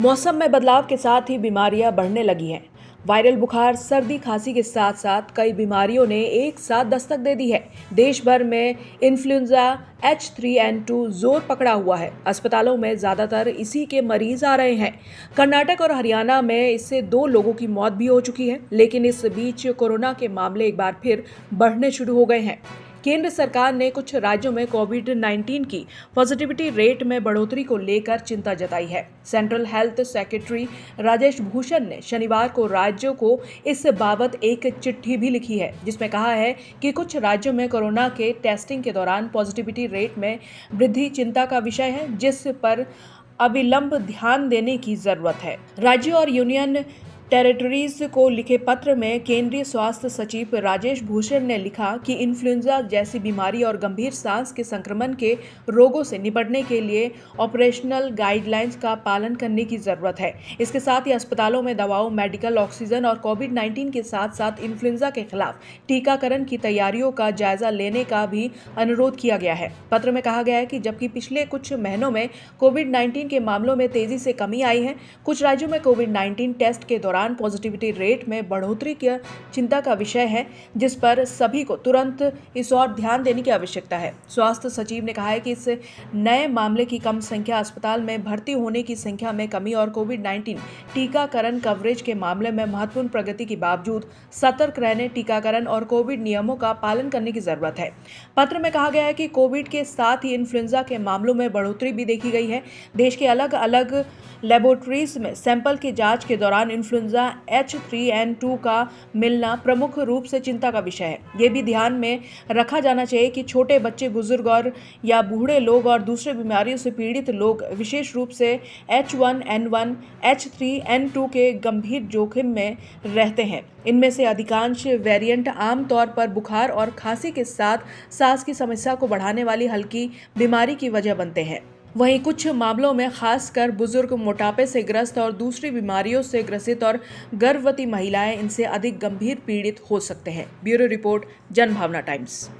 मौसम में बदलाव के साथ ही बीमारियां बढ़ने लगी हैं। वायरल बुखार, सर्दी, खांसी के साथ साथ कई बीमारियों ने एक साथ दस्तक दे दी है। देश भर में इन्फ्लुएंजा H3N2 जोर पकड़ा हुआ है। अस्पतालों में ज्यादातर इसी के मरीज आ रहे हैं। कर्नाटक और हरियाणा में इससे 2 लोगों की मौत भी हो चुकी है। लेकिन इस बीच कोरोना के मामले एक बार फिर बढ़ने शुरू हो गए हैं। केंद्र सरकार ने कुछ राज्यों में कोविड-19 की पॉजिटिविटी रेट में बढ़ोतरी को लेकर चिंता जताई है। Central health secretary Rajesh Bhushan ने शनिवार को राज्यों को इस बाबत एक चिट्ठी भी लिखी है, जिसमें कहा है कि कुछ राज्यों में कोरोना के टेस्टिंग के दौरान पॉजिटिविटी रेट में वृद्धि चिंता का विषय है, जिस पर अविलंब ध्यान देने की जरूरत है। राज्यों और यूनियन टेरिटरीज को लिखे पत्र में केंद्रीय स्वास्थ्य सचिव राजेश भूषण ने लिखा कि इन्फ्लुएंजा जैसी बीमारी और गंभीर सांस के संक्रमण के रोगों से निपटने के लिए ऑपरेशनल गाइडलाइंस का पालन करने की जरूरत है। इसके साथ ही अस्पतालों में दवाओं, मेडिकल ऑक्सीजन और कोविड-19 के साथ साथ इन्फ्लुएंजा के खिलाफ टीकाकरण की तैयारियों का जायजा लेने का भी अनुरोध किया गया है। पत्र में कहा गया है कि जबकि पिछले कुछ महीनों में कोविड-19 के मामलों में तेजी से कमी आई है, कुछ राज्यों में कोविड-19 टेस्ट के दौरान पॉजिटिविटी रेट में बढ़ोतरी की चिंता का विषय है, जिस पर सभी को तुरंत इस ओर ध्यान देने की आवश्यकता है। स्वास्थ्य सचिव ने कहा है कि इस नए मामले की कम संख्या, अस्पताल में भर्ती होने की संख्या में कमी और कोविड-19 टीकाकरण कवरेज के मामले में महत्वपूर्ण प्रगति के बावजूद सतर्क रहने, टीकाकरण और कोविड नियमों का पालन करने की जरूरत है। पत्र में कहा गया है कि कोविड के साथ ही इन्फ्लुएंजा के मामलों में बढ़ोतरी भी देखी गई है। देश के अलग अलग लेबोरेटरीज में सैंपल की जांच के दौरान इन्फ्लुएंजा H3N2 का मिलना प्रमुख रूप से चिंता का विषय है। ये भी ध्यान में रखा जाना चाहिए कि छोटे बच्चे, बुजुर्ग और या बूढ़े लोग और दूसरे बीमारियों से पीड़ित लोग विशेष रूप से H1N1, H3N2 के गंभीर जोखिम में रहते हैं। इनमें से अधिकांश वेरिएंट आमतौर पर बुखार और खांसी के साथ सांस की समस्या को बढ़ाने वाली हल्की बीमारी की वजह बनते हैं। वहीं कुछ मामलों में खासकर बुजुर्ग, मोटापे से ग्रस्त और दूसरी बीमारियों से ग्रसित और गर्भवती महिलाएं इनसे अधिक गंभीर पीड़ित हो सकते हैं। Bureau report, Janbhavna times.